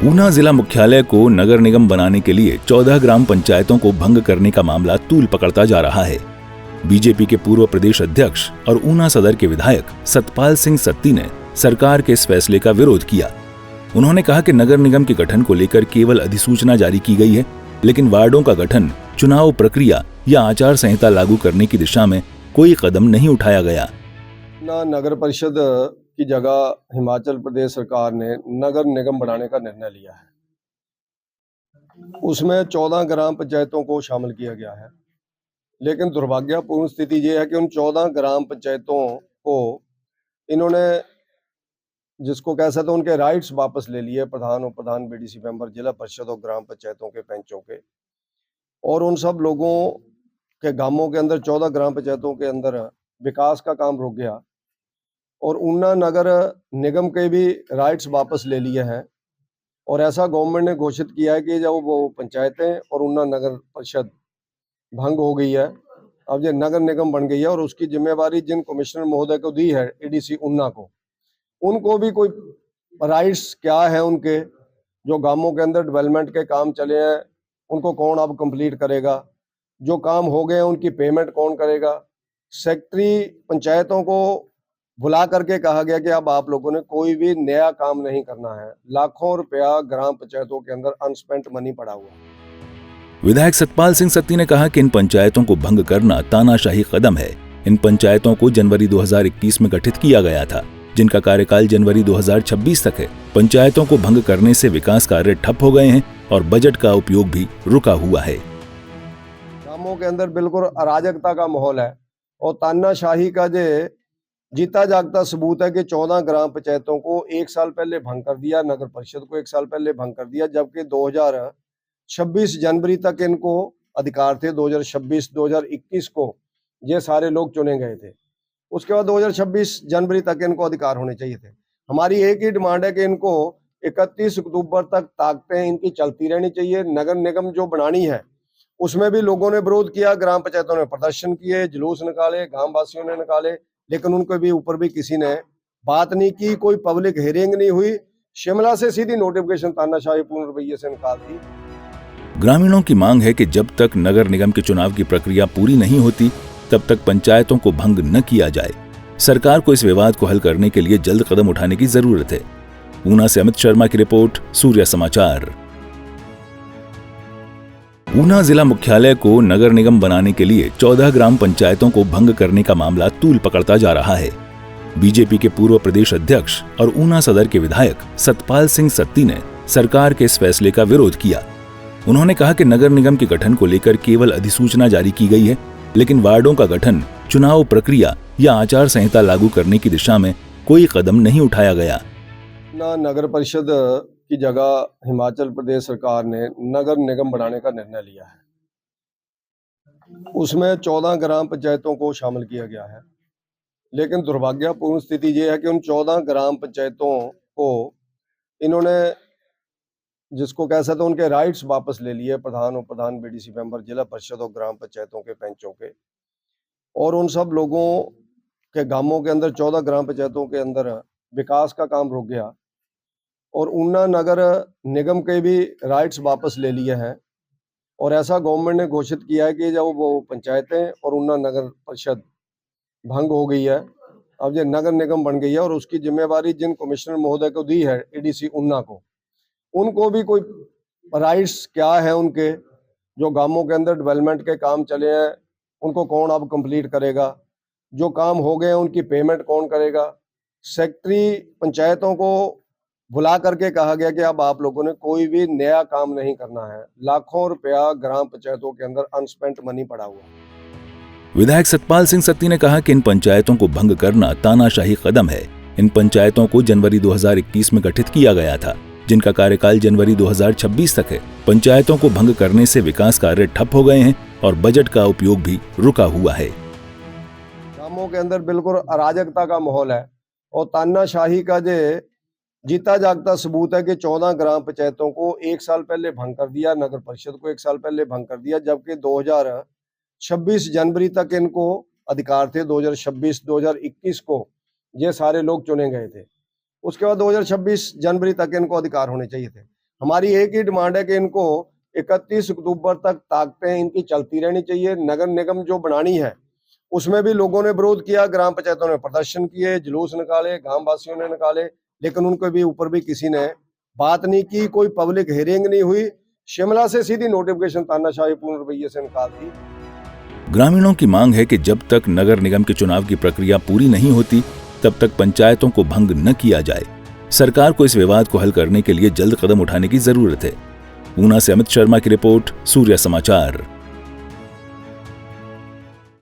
ऊना जिला मुख्यालय को नगर निगम बनाने के लिए 14 ग्राम पंचायतों को भंग करने का मामला तूल पकड़ता जा रहा है। बीजेपी के पूर्व प्रदेश अध्यक्ष और ऊना सदर के विधायक सतपाल सिंह सत्ती ने सरकार के इस फैसले का विरोध किया। उन्होंने कहा कि नगर निगम के गठन को लेकर केवल अधिसूचना जारी की गई है, लेकिन वार्डों का गठन, चुनाव प्रक्रिया या आचार संहिता लागू करने की दिशा में कोई कदम नहीं उठाया गया। नगर परिषद की जगह हिमाचल प्रदेश सरकार ने नगर निगम बनाने का निर्णय लिया है। उसमें 14 ग्राम पंचायतों को शामिल किया गया है, लेकिन दुर्भाग्यपूर्ण स्थिति ये है कि उन 14 ग्राम पंचायतों को इन्होंने, जिसको कह सकते हैं, उनके राइट्स वापस ले लिए, प्रधान, उप प्रधान, बीडीसी मेंबर, जिला परिषद और ग्राम पंचायतों के पंचों के। और उन सब लोगों के गांवों के अंदर 14 ग्राम पंचायतों के अंदर विकास का काम रुक गया और ऊना नगर निगम के भी राइट्स वापस ले लिए हैं। और ऐसा गवर्नमेंट ने घोषित किया है कि जब वो पंचायतें और ऊना नगर परिषद भंग हो गई है, अब ये नगर निगम बन गई है और उसकी जिम्मेवारी जिन कमिश्नर महोदय को दी है, एडीसी ऊना को, उनको भी कोई राइट्स क्या है उनके, जो गांवों के अंदर डेवलपमेंट के काम चले हैं उनको कौन अब कंप्लीट करेगा, जो काम हो गए हैं उनकी पेमेंट कौन करेगा। सेक्रेटरी पंचायतों को बुला करके कहा गया कि अब आप लोगों ने कोई भी नया काम नहीं करना है। लाखों रुपया ग्राम पंचायतों के अंदर अनस्पेंट मनी पड़ा हुआ। विधायक सतपाल सिंह सत्ती ने कहा कि इन पंचायतों को भंग करना तानाशाही कदम है। इन पंचायतों को जनवरी 2021 में गठित किया गया था, जिनका कार्यकाल जनवरी 2026 तक है। पंचायतों को भंग करने से विकास कार्य ठप हो गए हैं और बजट का उपयोग भी रुका हुआ है। गांवों के अंदर बिल्कुल अराजकता का माहौल है और तानाशाही का जीता जागता सबूत है कि 14 ग्राम पंचायतों को 1 साल पहले भंग कर दिया, नगर परिषद को 1 साल पहले भंग कर दिया, जबकि 2026 जनवरी तक इनको अधिकार थे। 2026-2021 को ये सारे लोग चुने गए थे। उसके बाद 2026 जनवरी तक इनको अधिकार होने चाहिए थे। हमारी एक ही डिमांड है कि इनको 31 अक्टूबर तक ताकतें इनकी चलती रहनी चाहिए। नगर निगम जो बनानी है उसमें भी लोगों ने विरोध किया, ग्राम पंचायतों ने प्रदर्शन किए, जुलूस निकाले, गांव वासियों ने निकाले, लेकिन उनके भी ऊपर भी किसी ने बात नहीं की, कोई पब्लिक हियरिंग नहीं हुई। शिमला से सीधी नोटिफिकेशन तानाशाहीपूर्ण रवैये से निकाल दी। ग्रामीणों की मांग है कि जब तक नगर निगम के चुनाव की प्रक्रिया पूरी नहीं होती, तब तक पंचायतों को भंग न किया जाए। सरकार को इस विवाद को हल करने के लिए जल्द कदम उठाने की जरूरत है। ऊना से अमित शर्मा की रिपोर्ट, सूर्य समाचार। ऊना जिला मुख्यालय को नगर निगम बनाने के लिए 14 ग्राम पंचायतों को भंग करने का मामला तूल पकड़ता जा रहा है। बीजेपी के पूर्व प्रदेश अध्यक्ष और ऊना सदर के विधायक सतपाल सिंह सत्ती ने सरकार के इस फैसले का विरोध किया। उन्होंने कहा कि नगर निगम के गठन को लेकर केवल अधिसूचना जारी की गई है, लेकिन वार्डों का गठन, चुनाव प्रक्रिया या आचार संहिता लागू करने की दिशा में कोई कदम नहीं उठाया गया। नगर परिषद की जगह हिमाचल प्रदेश सरकार ने नगर निगम बनाने का निर्णय लिया है। उसमें 14 ग्राम पंचायतों को शामिल किया गया है, लेकिन दुर्भाग्यपूर्ण स्थिति ये है कि उन 14 ग्राम पंचायतों को इन्होंने, जिसको कह सकते हैं, उनके राइट्स वापस ले लिए, प्रधान, उप प्रधान, बीडीसी मेंबर, जिला परिषद और ग्राम पंचायतों के पंचों के। और उन सब लोगों के गांवों के अंदर 14 ग्राम पंचायतों के अंदर विकास का काम रुक गया और ऊना नगर निगम के भी राइट्स वापस ले लिए हैं। और ऐसा गवर्नमेंट ने घोषित किया है कि जब वो पंचायतें और ऊना नगर परिषद भंग हो गई है, अब ये नगर निगम बन गई है और उसकी जिम्मेवारी जिन कमिश्नर महोदय को दी है, एडीसी ऊना को, उनको भी कोई राइट्स क्या है उनके, जो गांवों के अंदर डेवलपमेंट के काम चले हैं उनको कौन अब कंप्लीट करेगा, जो काम हो गए हैं उनकी पेमेंट कौन करेगा। सेक्रेटरी पंचायतों को बुला करके कहा गया कि अब आप लोगों ने कोई भी नया काम नहीं करना है। लाखों रुपया ग्राम पंचायतों के अंदर अनस्पेंट मनी पड़ा हुआ। विधायक सतपाल सिंह सत्ती ने कहा कि इन पंचायतों को भंग करना तानाशाही कदम है। इन पंचायतों को जनवरी 2021 में गठित किया गया था, जिनका कार्यकाल जनवरी 2026 तक है। पंचायतों को भंग करने से विकास कार्य ठप हो गए हैं और बजट का उपयोग भी रुका हुआ है। गांवों के अंदर बिल्कुल अराजकता का माहौल है और तानाशाही का जीता जागता सबूत है कि 14 ग्राम पंचायतों को 1 साल पहले भंग कर दिया, नगर परिषद को 1 साल पहले भंग कर दिया, जबकि 2026 जनवरी तक इनको अधिकार थे। 2026-2021 को ये सारे लोग चुने गए थे। उसके बाद 2026 जनवरी तक इनको अधिकार होने चाहिए थे। हमारी एक ही डिमांड है कि इनको 31 अक्टूबर तक ताकतें इनकी चलती रहनी चाहिए। नगर निगम जो बनानी है उसमें भी लोगों ने विरोध किया, ग्राम पंचायतों ने प्रदर्शन किए, जुलूस निकाले, गांव वासियों ने निकाले, लेकिन उनके भी ऊपर भी किसी ने बात नहीं की, कोई पब्लिक हियरिंग नहीं हुई। शिमला से सीधी नोटिफिकेशन तानाशाहीपूर्ण रवैये से निकाल दी। ग्रामीणों की मांग है कि जब तक नगर निगम के चुनाव की प्रक्रिया पूरी नहीं होती तब तक पंचायतों को भंग न किया जाए। सरकार को इस विवाद को हल करने के लिए जल्द कदम उठाने की जरूरत है। ऊना से अमित शर्मा की रिपोर्ट, सूर्य समाचार।